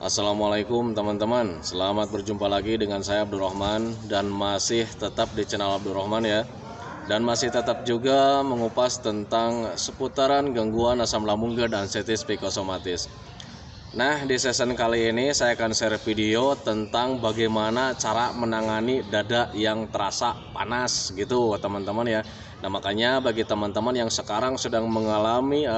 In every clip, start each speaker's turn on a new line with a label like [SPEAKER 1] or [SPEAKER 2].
[SPEAKER 1] Assalamualaikum teman-teman, selamat berjumpa lagi dengan saya Abdurrahman dan masih tetap di channel Abdurrahman ya. Dan masih tetap juga mengupas tentang seputaran gangguan asam lambung dan anestesi psikosomatis. Nah, di season kali ini saya akan share video tentang bagaimana cara menangani dada yang terasa panas gitu teman-teman ya. Nah, makanya bagi teman-teman yang sekarang sedang mengalami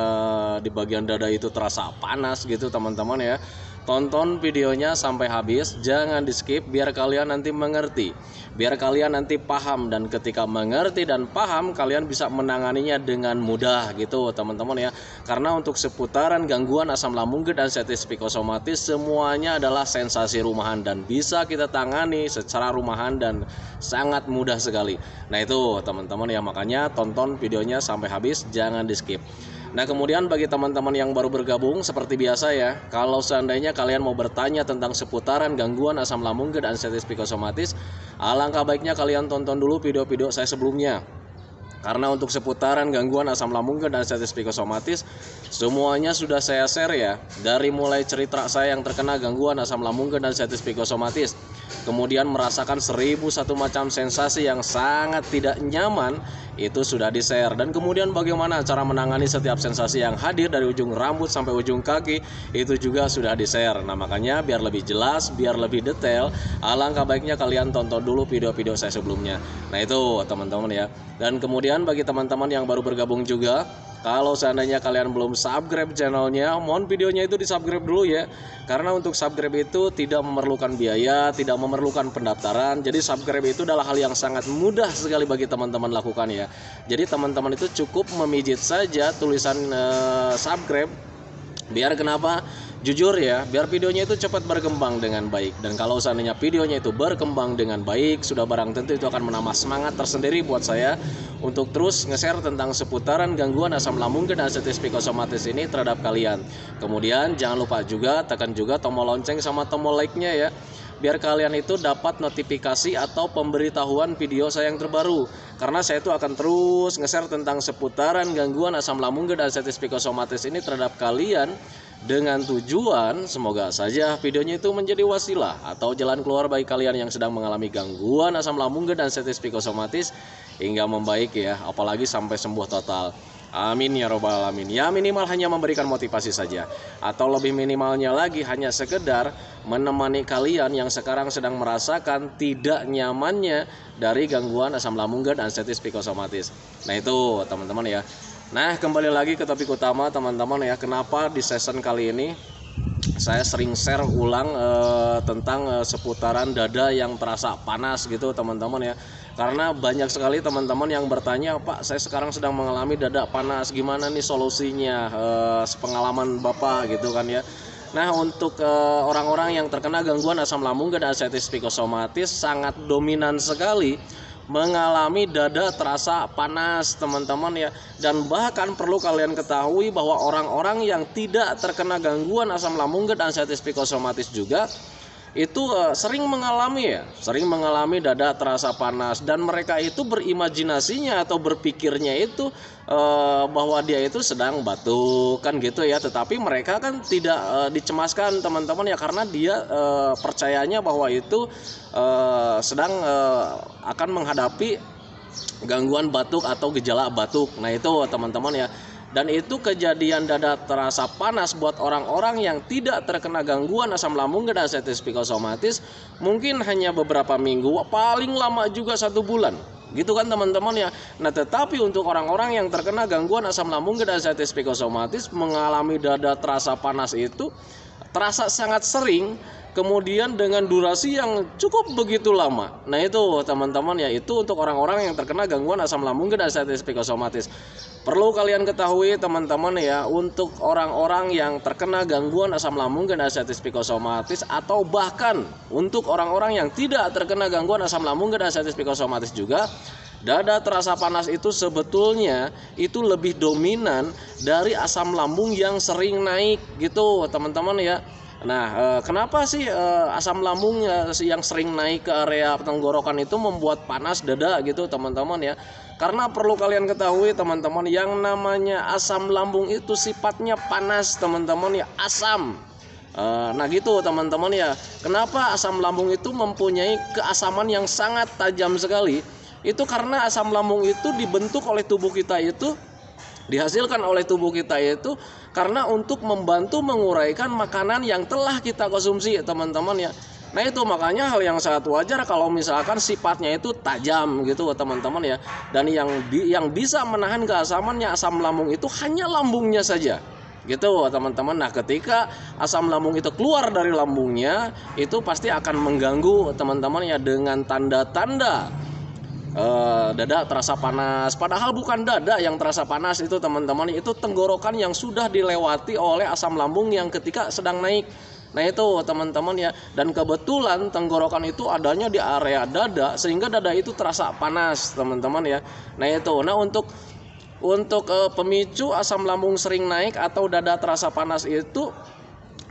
[SPEAKER 1] di bagian dada itu terasa panas gitu teman-teman ya, tonton videonya sampai habis, jangan di skip biar kalian nanti mengerti, biar kalian nanti paham, dan ketika mengerti dan paham kalian bisa menanganinya dengan mudah gitu teman-teman ya. Karena untuk seputaran gangguan asam lambung dan anestesi psikosomatis semuanya adalah sensasi rumahan dan bisa kita tangani secara rumahan dan sangat mudah sekali. Nah itu teman-teman ya, makanya tonton videonya sampai habis, jangan di skip. Nah kemudian bagi teman-teman yang baru bergabung, seperti biasa ya, kalau seandainya kalian mau bertanya tentang seputaran gangguan asam lambung dan anestesi psikosomatis, alangkah baiknya kalian tonton dulu video-video saya sebelumnya. Karena untuk seputaran gangguan asam lambung dan anestesi psikosomatis semuanya sudah saya share ya. Dari mulai cerita saya yang terkena gangguan asam lambung dan anestesi psikosomatis, kemudian merasakan 1001 macam sensasi yang sangat tidak nyaman, itu sudah di-share. Dan kemudian bagaimana cara menangani setiap sensasi yang hadir dari ujung rambut sampai ujung kaki, itu juga sudah di-share. Nah makanya biar lebih jelas, biar lebih detail, alangkah baiknya kalian tonton dulu video-video saya sebelumnya. Nah itu teman-teman ya. Dan kemudian bagi teman-teman yang baru bergabung juga, kalau seandainya kalian belum subscribe channelnya, mohon videonya itu di subscribe dulu ya. Karena untuk subscribe itu tidak memerlukan biaya, tidak memerlukan pendaftaran. Jadi subscribe itu adalah hal yang sangat mudah sekali bagi teman-teman lakukan ya. Jadi teman-teman itu cukup memijit saja tulisan subscribe. Biar kenapa? Jujur ya, biar videonya itu cepat berkembang dengan baik. Dan kalau seandainya videonya itu berkembang dengan baik, sudah barang tentu itu akan menambah semangat tersendiri buat saya untuk terus nge-share tentang seputaran gangguan asam lambung dan anestesi psikosomatis ini terhadap kalian. Kemudian jangan lupa juga tekan juga tombol lonceng sama tombol like-nya ya, biar kalian itu dapat notifikasi atau pemberitahuan video saya yang terbaru. Karena saya itu akan terus nge-share tentang seputaran gangguan asam lambung dan anestesi psikosomatis ini terhadap kalian, dengan tujuan semoga saja videonya itu menjadi wasilah atau jalan keluar bagi kalian yang sedang mengalami gangguan asam lambung dan anestesi psikosomatis hingga membaik ya, apalagi sampai sembuh total. Amin ya robbal alamin. Ya minimal hanya memberikan motivasi saja, atau lebih minimalnya lagi hanya sekedar menemani kalian yang sekarang sedang merasakan tidak nyamannya dari gangguan asam lambung dan anestesi psikosomatis. Nah itu teman-teman ya. Nah kembali lagi ke topik utama teman-teman ya. Kenapa di season kali ini saya sering share ulang tentang seputaran dada yang terasa panas gitu teman-teman ya. Karena banyak sekali teman-teman yang bertanya, Pak saya sekarang sedang mengalami dada panas, gimana nih solusinya, sepengalaman Bapak gitu kan ya. Nah untuk orang-orang yang terkena gangguan asam lambung dan anestesi psikosomatis sangat dominan sekali mengalami dada terasa panas teman-teman ya. Dan bahkan perlu kalian ketahui bahwa orang-orang yang tidak terkena gangguan asam lambung dan anestesi psikosomatis juga itu sering mengalami dada terasa panas, dan mereka itu berimajinasinya atau berpikirnya itu bahwa dia itu sedang batuk kan gitu ya. Tetapi mereka kan tidak dicemaskan teman-teman ya, karena dia percayanya bahwa itu sedang akan menghadapi gangguan batuk atau gejala batuk. Nah itu teman-teman ya. Dan itu kejadian dada terasa panas buat orang-orang yang tidak terkena gangguan asam lambung dan anestesi psikosomatis mungkin hanya beberapa minggu, paling lama juga 1 bulan gitu kan teman-teman ya. Nah tetapi untuk orang-orang yang terkena gangguan asam lambung dan anestesi psikosomatis mengalami dada terasa panas itu terasa sangat sering, kemudian dengan durasi yang cukup begitu lama. Nah itu teman-teman ya, itu untuk orang-orang yang terkena gangguan asam lambung dan anestesi psikosomatis. Perlu kalian ketahui teman-teman ya, untuk orang-orang yang terkena gangguan asam lambung dan anestesi psikosomatis, atau bahkan untuk orang-orang yang tidak terkena gangguan asam lambung dan anestesi psikosomatis juga, dada terasa panas itu sebetulnya itu lebih dominan dari asam lambung yang sering naik gitu teman-teman ya. Nah kenapa sih asam lambung yang sering naik ke area tenggorokan itu membuat panas dada gitu teman-teman ya. Karena perlu kalian ketahui teman-teman, yang namanya asam lambung itu sifatnya panas teman-teman ya, asam. Nah gitu teman-teman ya. Kenapa asam lambung itu mempunyai keasaman yang sangat tajam sekali? Itu karena asam lambung itu dibentuk oleh tubuh kita itu, dihasilkan oleh tubuh kita itu karena untuk membantu menguraikan makanan yang telah kita konsumsi teman-teman ya. Nah itu makanya hal yang sangat wajar kalau misalkan sifatnya itu tajam gitu teman-teman ya. Dan yang bisa menahan keasamannya asam lambung itu hanya lambungnya saja gitu teman-teman. Nah ketika asam lambung itu keluar dari lambungnya, itu pasti akan mengganggu teman-teman ya, dengan tanda-tanda dada terasa panas. Padahal bukan dada yang terasa panas itu teman-teman, itu tenggorokan yang sudah dilewati oleh asam lambung yang ketika sedang naik. Nah itu teman-teman ya. Dan kebetulan tenggorokan itu adanya di area dada, sehingga dada itu terasa panas teman-teman ya. Nah itu. Nah untuk pemicu asam lambung sering naik atau dada terasa panas itu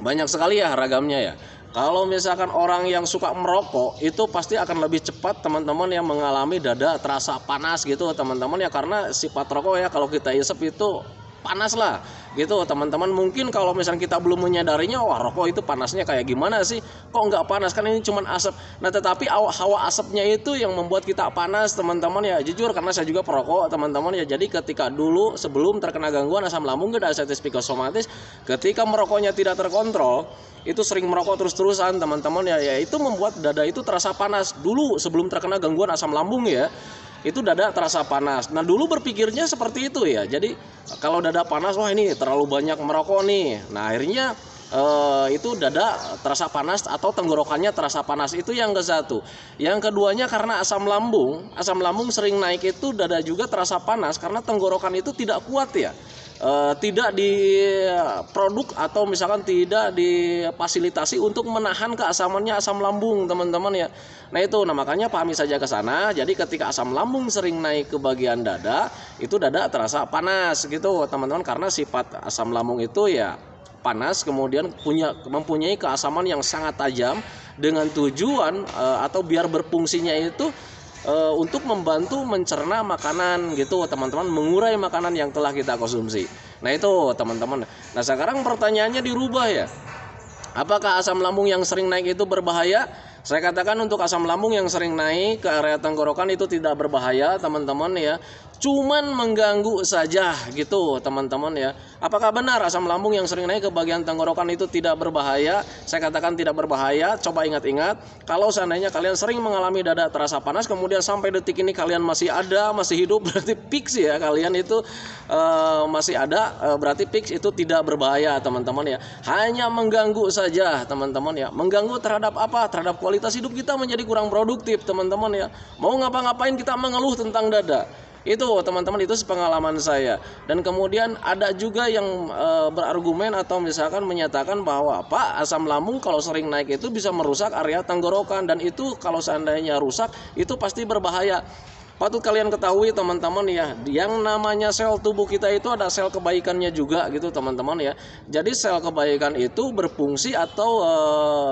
[SPEAKER 1] banyak sekali ya ragamnya ya. Kalau misalkan orang yang suka merokok itu pasti akan lebih cepat teman-teman yang mengalami dada terasa panas gitu teman-teman ya, karena sifat rokok ya, kalau kita isep itu panas lah gitu teman-teman. Mungkin kalau misalnya kita belum menyadarinya, wah rokok itu panasnya kayak gimana sih, kok nggak panas, kan ini cuma asap. Nah tetapi hawa asapnya itu yang membuat kita panas teman-teman ya. Jujur karena saya juga perokok teman-teman ya. Jadi ketika dulu sebelum terkena gangguan asam lambung dan diabetes psikosomatis, ketika merokoknya tidak terkontrol, itu sering merokok terus-terusan teman-teman ya, itu membuat dada itu terasa panas. Dulu sebelum terkena gangguan asam lambung ya, itu dada terasa panas. Nah dulu berpikirnya seperti itu ya. Jadi kalau dada panas, wah ini terlalu banyak merokok nih. Nah akhirnya itu dada terasa panas atau tenggorokannya terasa panas. Itu yang ke satu. Yang keduanya karena asam lambung sering naik itu dada juga terasa panas karena tenggorokan itu tidak kuat ya. Tidak diproduk atau misalkan tidak difasilitasi untuk menahan keasamannya asam lambung teman-teman ya. Nah itu, nah makanya pahami saja ke sana. Jadi ketika asam lambung sering naik ke bagian dada, itu dada terasa panas gitu teman-teman, karena sifat asam lambung itu ya panas, kemudian mempunyai keasaman yang sangat tajam dengan tujuan atau biar berfungsinya itu untuk membantu mencerna makanan gitu teman-teman, mengurai makanan yang telah kita konsumsi. Nah itu teman-teman. Nah sekarang pertanyaannya dirubah ya, apakah asam lambung yang sering naik itu berbahaya? Saya katakan untuk asam lambung yang sering naik ke area tenggorokan itu tidak berbahaya teman-teman ya, cuman mengganggu saja gitu teman-teman ya. Apakah benar asam lambung yang sering naik ke bagian tenggorokan itu tidak berbahaya? Saya katakan tidak berbahaya. Coba ingat-ingat, kalau seandainya kalian sering mengalami dada terasa panas, kemudian sampai detik ini kalian masih hidup, berarti fix ya, kalian itu masih ada, berarti fix itu tidak berbahaya teman-teman ya. Hanya mengganggu saja teman-teman ya. Mengganggu terhadap apa? Terhadap kualitas hidup kita menjadi kurang produktif teman-teman ya. Mau ngapa-ngapain kita mengeluh tentang dada. Itu teman-teman, itu sepengalaman saya. Dan kemudian ada juga yang berargumen atau misalkan menyatakan bahwa Pak, asam lambung kalau sering naik itu bisa merusak area tenggorokan, dan itu kalau seandainya rusak itu pasti berbahaya. Patut kalian ketahui teman-teman ya, yang namanya sel tubuh kita itu ada sel kebaikannya juga gitu teman-teman ya. Jadi sel kebaikan itu berfungsi atau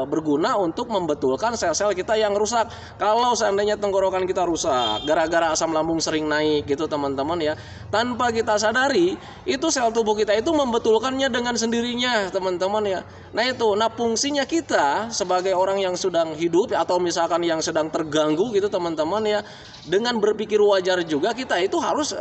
[SPEAKER 1] berguna untuk membetulkan sel-sel kita yang rusak. Kalau seandainya tenggorokan kita rusak gara-gara asam lambung sering naik gitu teman-teman ya, tanpa kita sadari itu sel tubuh kita itu membetulkannya dengan sendirinya teman-teman ya. Nah itu, nah fungsinya kita sebagai orang yang sedang hidup atau misalkan yang sedang terganggu gitu teman-teman ya, dengan berpikir wajar juga kita itu harus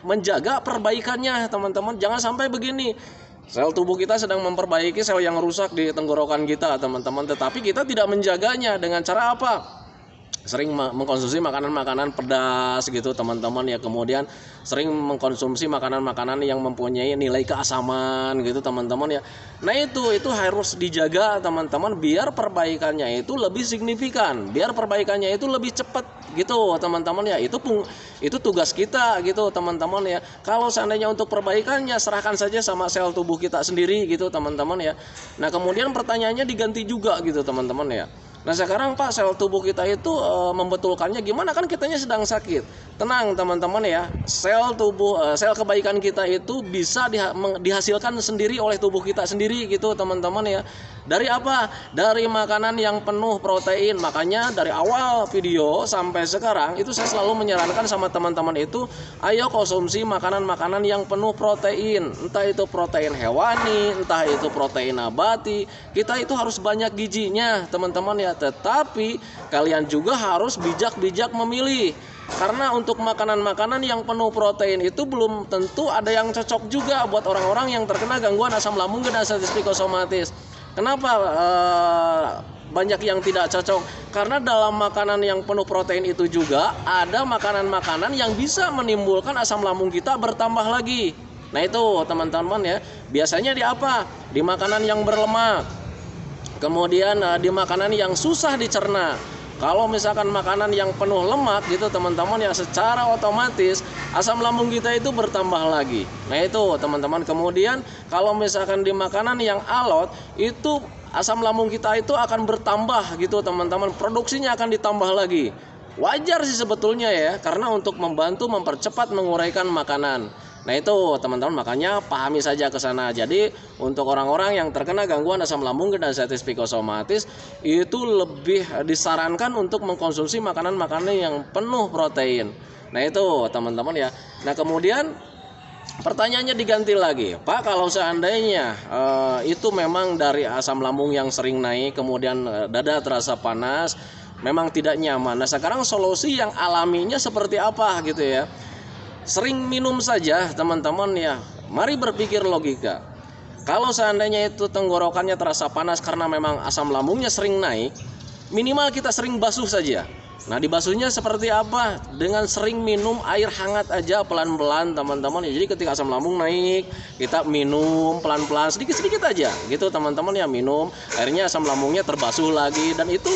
[SPEAKER 1] menjaga perbaikannya teman-teman. Jangan sampai begini, sel tubuh kita sedang memperbaiki sel yang rusak di tenggorokan kita teman-teman, tetapi kita tidak menjaganya. Dengan cara apa? Sering mengkonsumsi makanan-makanan pedas gitu teman-teman ya, kemudian sering mengkonsumsi makanan-makanan yang mempunyai nilai keasaman gitu teman-teman ya. Nah itu harus dijaga teman-teman, biar perbaikannya itu lebih signifikan, biar perbaikannya itu lebih cepat gitu teman-teman ya. Itu tugas kita gitu teman-teman ya. Kalau seandainya untuk perbaikannya serahkan saja sama sel tubuh kita sendiri gitu teman-teman ya. Nah kemudian pertanyaannya diganti juga gitu teman-teman ya, Nah sekarang Pak, sel tubuh kita itu membetulkannya gimana, kan kitanya sedang sakit. Tenang teman-teman ya, sel tubuh, sel kebaikan kita itu bisa dihasilkan sendiri oleh tubuh kita sendiri gitu teman-teman ya. Dari apa? Dari makanan yang penuh protein. Makanya dari awal video sampai sekarang itu saya selalu menyarankan sama teman-teman itu, ayo konsumsi makanan-makanan yang penuh protein. Entah itu protein hewani, entah itu protein nabati. Kita itu harus banyak gizinya teman-teman ya. Tetapi kalian juga harus bijak-bijak memilih. Karena untuk makanan-makanan yang penuh protein itu belum tentu ada yang cocok juga buat orang-orang yang terkena gangguan asam lambung dan artritis psikosomatis. Kenapa banyak yang tidak cocok? Karena dalam makanan yang penuh protein itu juga ada makanan-makanan yang bisa menimbulkan asam lambung kita bertambah lagi. Nah itu teman-teman ya, biasanya di apa? Di makanan yang berlemak. Kemudian di makanan yang susah dicerna. Kalau misalkan makanan yang penuh lemak gitu teman-teman ya, secara otomatis asam lambung kita itu bertambah lagi. Nah itu teman-teman. Kemudian kalau misalkan di makanan yang alot itu asam lambung kita itu akan bertambah gitu teman-teman. Produksinya akan ditambah lagi. Wajar sih sebetulnya ya, karena untuk membantu mempercepat menguraikan makanan. Nah itu teman-teman, makanya pahami saja ke sana. Jadi untuk orang-orang yang terkena gangguan asam lambung dan artritis psikosomatis itu lebih disarankan untuk mengkonsumsi makanan-makanan yang penuh protein. Nah itu teman-teman ya. Nah kemudian pertanyaannya diganti lagi, Pak, kalau seandainya itu memang dari asam lambung yang sering naik, kemudian dada terasa panas, memang tidak nyaman. Nah sekarang solusi yang alaminya seperti apa gitu ya? Sering minum saja teman-teman ya. Mari berpikir logika. Kalau seandainya itu tenggorokannya terasa panas karena memang asam lambungnya sering naik, minimal kita sering basuh saja. Nah dibasuhnya seperti apa? Dengan sering minum air hangat aja pelan-pelan teman-teman ya. Jadi ketika asam lambung naik, kita minum pelan-pelan sedikit-sedikit aja gitu teman-teman ya, minum. Akhirnya asam lambungnya terbasuh lagi, dan itu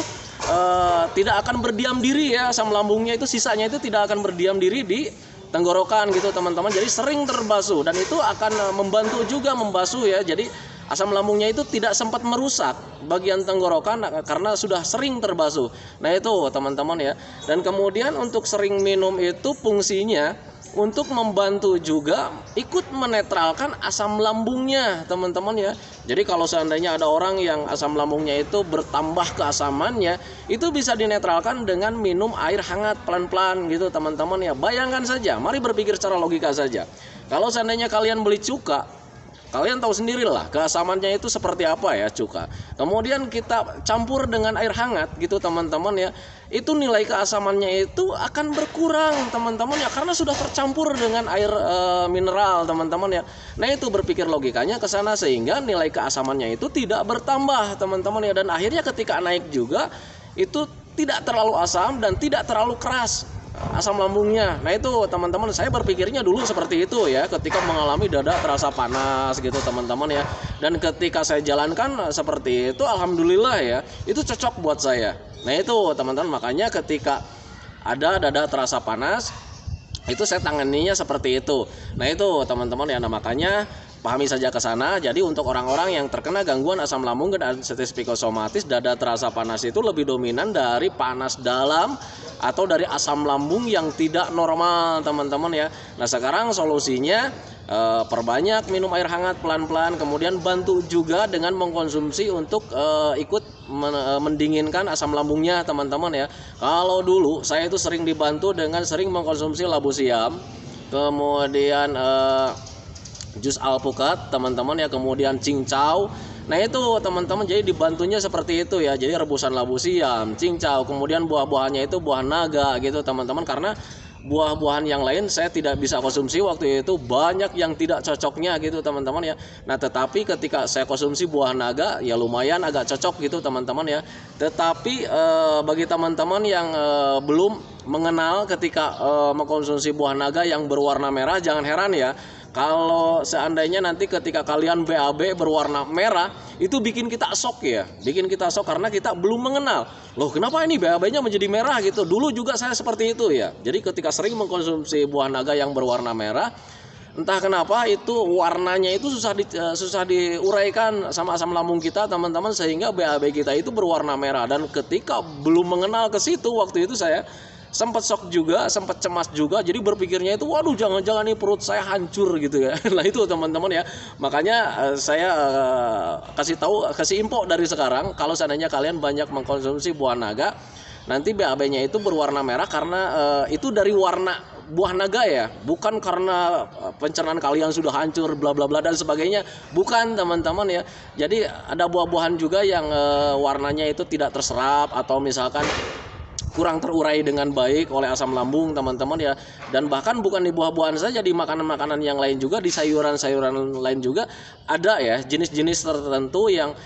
[SPEAKER 1] tidak akan berdiam diri ya, asam lambungnya itu sisanya itu tidak akan berdiam diri di tenggorokan gitu teman-teman. Jadi sering terbasuh, dan itu akan membantu juga membasuh ya. Jadi asam lambungnya itu tidak sempat merusak bagian tenggorokan karena sudah sering terbasuh. Nah itu teman-teman ya. Dan kemudian untuk sering minum itu fungsinya untuk membantu juga ikut menetralkan asam lambungnya teman-teman ya. Jadi kalau seandainya ada orang yang asam lambungnya itu bertambah keasamannya, itu bisa dinetralkan dengan minum air hangat pelan-pelan gitu teman-teman ya. Bayangkan saja, mari berpikir secara logika saja. Kalau seandainya kalian beli cuka, kalian tahu sendirilah keasamannya itu seperti apa ya cuka. Kemudian kita campur dengan air hangat gitu teman-teman ya. Itu nilai keasamannya itu akan berkurang teman-teman ya, karena sudah tercampur dengan air mineral teman-teman ya. Nah itu berpikir logikanya ke sana, sehingga nilai keasamannya itu tidak bertambah teman-teman ya. Dan akhirnya ketika naik juga itu tidak terlalu asam dan tidak terlalu keras asam lambungnya. Nah itu teman-teman, saya berpikirnya dulu seperti itu ya, ketika mengalami dada terasa panas gitu teman-teman ya. Dan ketika saya jalankan seperti itu, alhamdulillah ya, itu cocok buat saya. Nah itu teman-teman, makanya ketika ada dada terasa panas, itu saya tanganinya seperti itu. Nah itu teman-teman ya, nah makanya pahami saja ke sana. Jadi untuk orang-orang yang terkena gangguan asam lambung dan artritis psikosomatis, dada terasa panas itu lebih dominan dari panas dalam atau dari asam lambung yang tidak normal teman-teman ya. Nah sekarang solusinya perbanyak minum air hangat pelan-pelan, kemudian bantu juga dengan mengkonsumsi untuk ikut mendinginkan asam lambungnya teman-teman ya. Kalau dulu saya itu sering dibantu dengan sering mengkonsumsi labu siam, kemudian jus alpukat teman-teman ya, kemudian cincau. Nah itu teman-teman, jadi dibantunya seperti itu ya. Jadi rebusan labu siam, cincau, kemudian buah-buahannya itu buah naga gitu teman-teman. Karena buah-buahan yang lain saya tidak bisa konsumsi waktu itu, banyak yang tidak cocoknya gitu teman-teman ya. Nah tetapi ketika saya konsumsi buah naga ya lumayan agak cocok gitu teman-teman ya. Tetapi bagi teman-teman yang belum mengenal ketika mengkonsumsi buah naga yang berwarna merah, jangan heran ya kalau seandainya nanti ketika kalian BAB berwarna merah, itu bikin kita shock ya. Bikin kita shock karena kita belum mengenal. Loh kenapa ini BAB-nya menjadi merah gitu. Dulu juga saya seperti itu ya. Jadi ketika sering mengkonsumsi buah naga yang berwarna merah, entah kenapa itu warnanya itu susah diuraikan sama asam lambung kita teman-teman, sehingga BAB kita itu berwarna merah. Dan ketika belum mengenal ke situ, waktu itu saya sempat shock juga, sempat cemas juga. Jadi berpikirnya itu, waduh, jangan-jangan nih perut saya hancur gitu ya. Nah itu teman-teman ya, makanya saya kasih info dari sekarang, kalau seandainya kalian banyak mengkonsumsi buah naga, nanti BAB-nya itu berwarna merah karena itu dari warna buah naga ya, bukan karena pencernaan kalian sudah hancur bla bla bla dan sebagainya, bukan teman-teman ya. Jadi ada buah-buahan juga yang warnanya itu tidak terserap atau misalkan kurang terurai dengan baik oleh asam lambung teman-teman ya. Dan bahkan bukan di buah-buahan saja, di makanan-makanan yang lain juga, di sayuran-sayuran lain juga ada ya jenis-jenis tertentu yang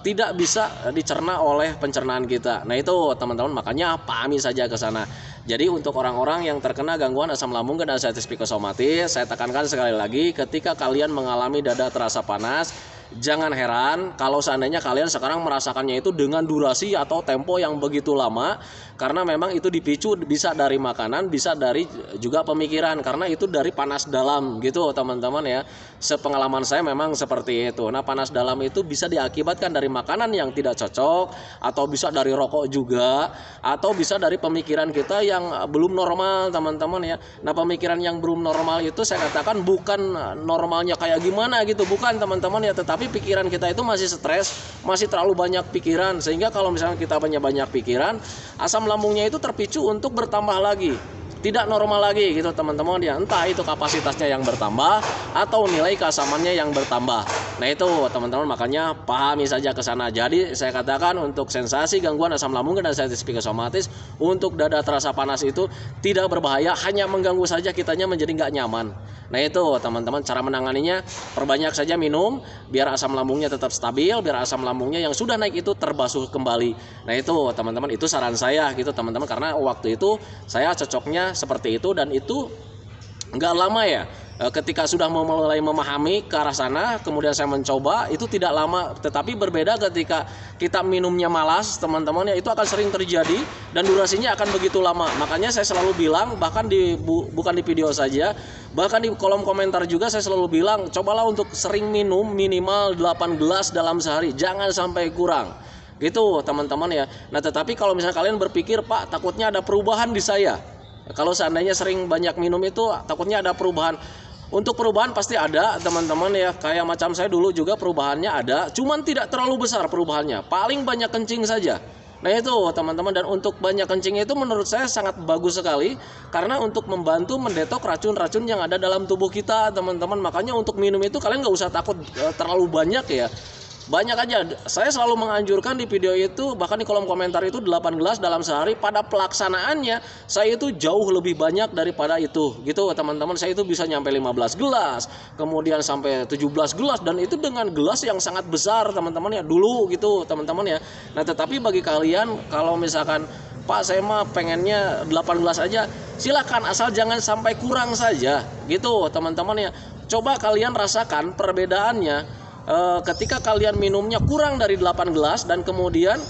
[SPEAKER 1] tidak bisa dicerna oleh pencernaan kita. Nah itu teman-teman, makanya pahami saja ke sana. Jadi untuk orang-orang yang terkena gangguan asam lambung dan arteritis psikosomatis, saya tekankan sekali lagi, ketika kalian mengalami dada terasa panas, jangan heran kalau seandainya kalian sekarang merasakannya itu dengan durasi atau tempo yang begitu lama, karena memang itu dipicu bisa dari makanan, bisa dari juga pemikiran, karena itu dari panas dalam gitu teman-teman ya. Sepengalaman saya memang seperti itu. Nah panas dalam itu bisa diakibatkan dari makanan yang tidak cocok, atau bisa dari rokok juga, atau bisa dari pemikiran kita yang belum normal teman-teman ya. Nah pemikiran yang belum normal itu saya katakan bukan normalnya kayak gimana gitu, bukan teman-teman ya, tetapi pikiran kita itu masih stres, masih terlalu banyak pikiran, sehingga kalau misalnya kita banyak pikiran, asam lambungnya itu terpicu untuk bertambah lagi, tidak normal lagi gitu teman-teman ya. Entah itu kapasitasnya yang bertambah atau nilai keasamannya yang bertambah. Nah itu teman-teman, makanya pahami saja ke sana. Jadi saya katakan untuk sensasi gangguan asam lambung dan arteritis psikosomatis, untuk dada terasa panas itu tidak berbahaya, hanya mengganggu saja, kitanya menjadi nggak nyaman. Nah itu teman-teman, cara menanganinya perbanyak saja minum biar asam lambungnya tetap stabil, biar asam lambungnya yang sudah naik itu terbasuh kembali. Nah itu teman-teman, itu saran saya gitu teman-teman, karena waktu itu saya cocoknya seperti itu, dan itu nggak lama ya. Ketika sudah mulai memahami ke arah sana, kemudian saya mencoba, itu tidak lama. Tetapi berbeda ketika kita minumnya malas teman-teman ya, itu akan sering terjadi dan durasinya akan begitu lama. Makanya saya selalu bilang, bahkan bukan di video saja, bahkan di kolom komentar juga saya selalu bilang, cobalah untuk sering minum minimal 8 gelas dalam sehari, jangan sampai kurang gitu teman-teman ya. Nah tetapi kalau misalnya kalian berpikir, Pak, takutnya ada perubahan di saya, kalau seandainya sering banyak minum itu takutnya ada perubahan. Untuk perubahan pasti ada teman-teman ya, kayak macam saya dulu juga perubahannya ada, cuman tidak terlalu besar perubahannya, paling banyak kencing saja. Nah itu teman-teman, dan untuk banyak kencing itu menurut saya sangat bagus sekali, karena untuk membantu mendetok racun-racun yang ada dalam tubuh kita teman-teman. Makanya untuk minum itu kalian nggak usah takut terlalu banyak ya, banyak aja. Saya selalu menganjurkan di video itu, bahkan di kolom komentar itu 8 gelas dalam sehari. Pada pelaksanaannya saya itu jauh lebih banyak daripada itu gitu teman-teman. Saya itu bisa nyampe 15 gelas, kemudian sampai 17 gelas, dan itu dengan gelas yang sangat besar teman-teman ya dulu gitu teman-teman ya. Nah tetapi bagi kalian kalau misalkan, Pak saya mah pengennya 8 gelas aja, silakan, asal jangan sampai kurang saja gitu teman-teman ya. Coba kalian rasakan perbedaannya ketika kalian minumnya kurang dari 8 gelas, dan kemudian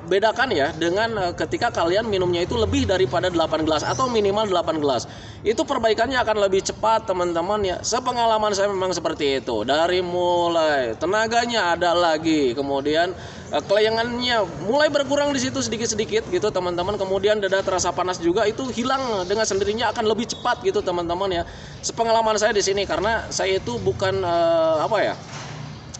[SPEAKER 1] bedakan ya dengan ketika kalian minumnya itu lebih daripada 8 gelas atau minimal 8 gelas. Itu perbaikannya akan lebih cepat teman-teman ya. Sepengalaman saya memang seperti itu. Dari mulai tenaganya ada lagi, kemudian kelayangannya mulai berkurang di situ sedikit-sedikit gitu teman-teman. Kemudian dada terasa panas juga itu hilang dengan sendirinya, akan lebih cepat gitu teman-teman ya. Sepengalaman saya di sini, karena saya itu bukan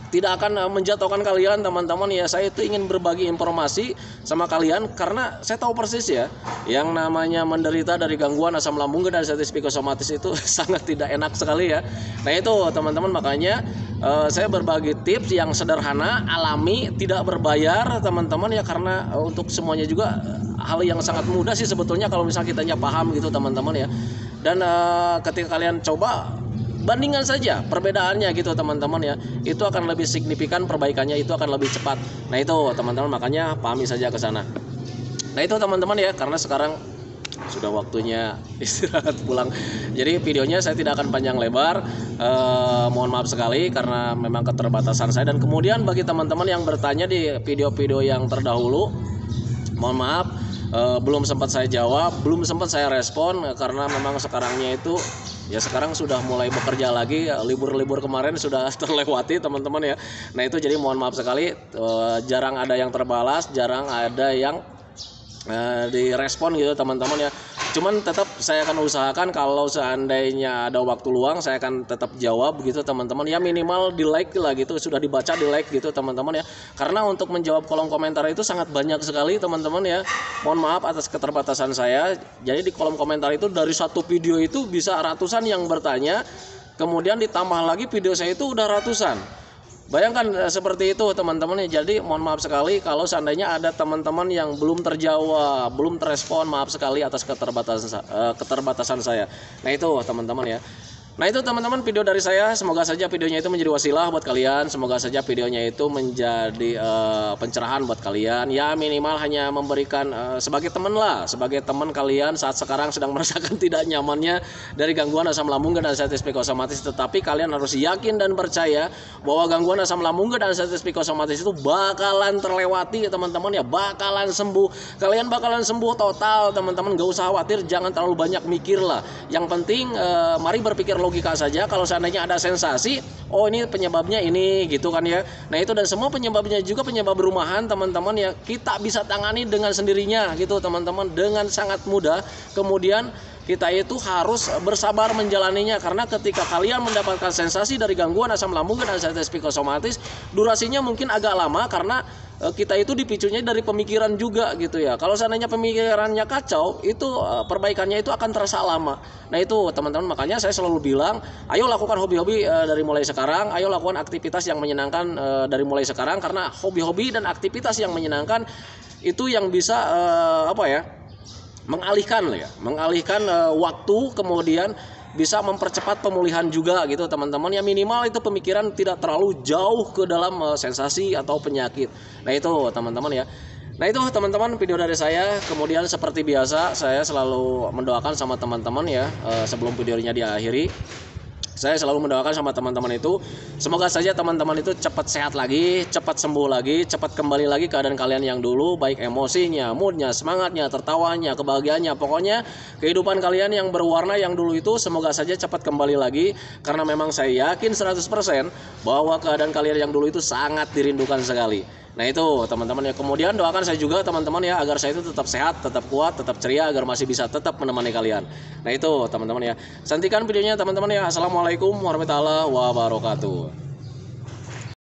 [SPEAKER 1] tidak akan menjatuhkan kalian teman-teman ya. Saya itu ingin berbagi informasi sama kalian, karena saya tahu persis ya, yang namanya menderita dari gangguan asam lambung dan arteritis psikosomatis itu sangat tidak enak sekali ya. Nah itu teman-teman, makanya saya berbagi tips yang sederhana, alami, tidak berbayar teman-teman ya, karena untuk semuanya juga hal yang sangat mudah sih sebetulnya kalau misalnya kitanya paham gitu teman-teman ya. Dan ketika kalian coba, bandingkan saja perbedaannya gitu teman-teman ya, itu akan lebih signifikan, perbaikannya itu akan lebih cepat. Nah itu teman-teman, makanya pahami saja ke sana. Nah itu teman-teman ya, karena sekarang sudah waktunya istirahat pulang, jadi videonya saya tidak akan panjang lebar. Mohon maaf sekali karena memang keterbatasan saya. Dan kemudian bagi teman-teman yang bertanya di video-video yang terdahulu, mohon maaf, belum sempat saya jawab, belum sempat saya respon karena memang sekarangnya itu ya sekarang sudah mulai bekerja lagi, libur-libur kemarin sudah terlewati teman-teman ya. Nah itu jadi mohon maaf sekali, jarang ada yang terbalas, jarang ada yang direspon gitu teman-teman ya. Cuman tetap saya akan usahakan kalau seandainya ada waktu luang saya akan tetap jawab gitu teman-teman ya, minimal di like lah gitu, sudah dibaca di like gitu teman-teman ya, karena untuk menjawab kolom komentar itu sangat banyak sekali teman-teman ya. Mohon maaf atas keterbatasan saya. Jadi di kolom komentar itu dari satu video itu bisa ratusan yang bertanya, kemudian ditambah lagi video saya itu udah ratusan. Bayangkan seperti itu teman-teman ya. Jadi mohon maaf sekali kalau seandainya ada teman-teman yang belum terjawab, belum terespon, maaf sekali atas keterbatasan saya. Nah itu teman-teman ya. Nah itu teman-teman video dari saya, semoga saja videonya itu menjadi wasilah buat kalian, semoga saja videonya itu menjadi pencerahan buat kalian. Ya minimal hanya memberikan sebagai teman lah, sebagai teman kalian saat sekarang sedang merasakan tidak nyamannya dari gangguan asam lambung dan anxiety psikosomatis. Tetapi kalian harus yakin dan percaya bahwa gangguan asam lambung dan anxiety psikosomatis itu bakalan terlewati ya teman-teman ya, bakalan sembuh. Kalian bakalan sembuh total teman-teman, gak usah khawatir, jangan terlalu banyak mikir lah. Yang penting mari berpikir logika saja. Kalau seandainya ada sensasi, oh ini penyebabnya ini gitu kan ya. Nah itu, dan semua penyebabnya juga penyebab rumahan teman-teman ya, kita bisa tangani dengan sendirinya gitu teman-teman, dengan sangat mudah. Kemudian kita itu harus bersabar menjalaninya, karena ketika kalian mendapatkan sensasi dari gangguan asam lambung dan anxiety psikosomatis, durasinya mungkin agak lama karena kita itu dipicunya dari pemikiran juga gitu ya. Kalau seandainya pemikirannya kacau, itu perbaikannya itu akan terasa lama. Nah itu teman-teman, makanya saya selalu bilang, ayo lakukan hobi-hobi dari mulai sekarang, ayo lakukan aktivitas yang menyenangkan dari mulai sekarang, karena hobi-hobi dan aktivitas yang menyenangkan itu yang bisa mengalihkan waktu, kemudian bisa mempercepat pemulihan juga gitu teman-teman ya. Minimal itu pemikiran tidak terlalu jauh ke dalam sensasi atau penyakit. Nah itu teman-teman ya. Nah itu teman-teman video dari saya. Kemudian seperti biasa saya selalu mendoakan sama teman-teman ya, sebelum videonya diakhiri, saya selalu mendoakan sama teman-teman itu, semoga saja teman-teman itu cepat sehat lagi, cepat sembuh lagi, cepat kembali lagi keadaan kalian yang dulu, baik emosinya, moodnya, semangatnya, tertawanya, kebahagiaannya, pokoknya kehidupan kalian yang berwarna yang dulu itu semoga saja cepat kembali lagi, karena memang saya yakin 100% bahwa keadaan kalian yang dulu itu sangat dirindukan sekali. Nah itu teman-teman ya. Kemudian doakan saya juga teman-teman ya, agar saya itu tetap sehat, tetap kuat, tetap ceria, agar masih bisa tetap menemani kalian. Nah itu teman-teman ya. Santikan videonya teman-teman ya. Assalamualaikum warahmatullahi wabarakatuh.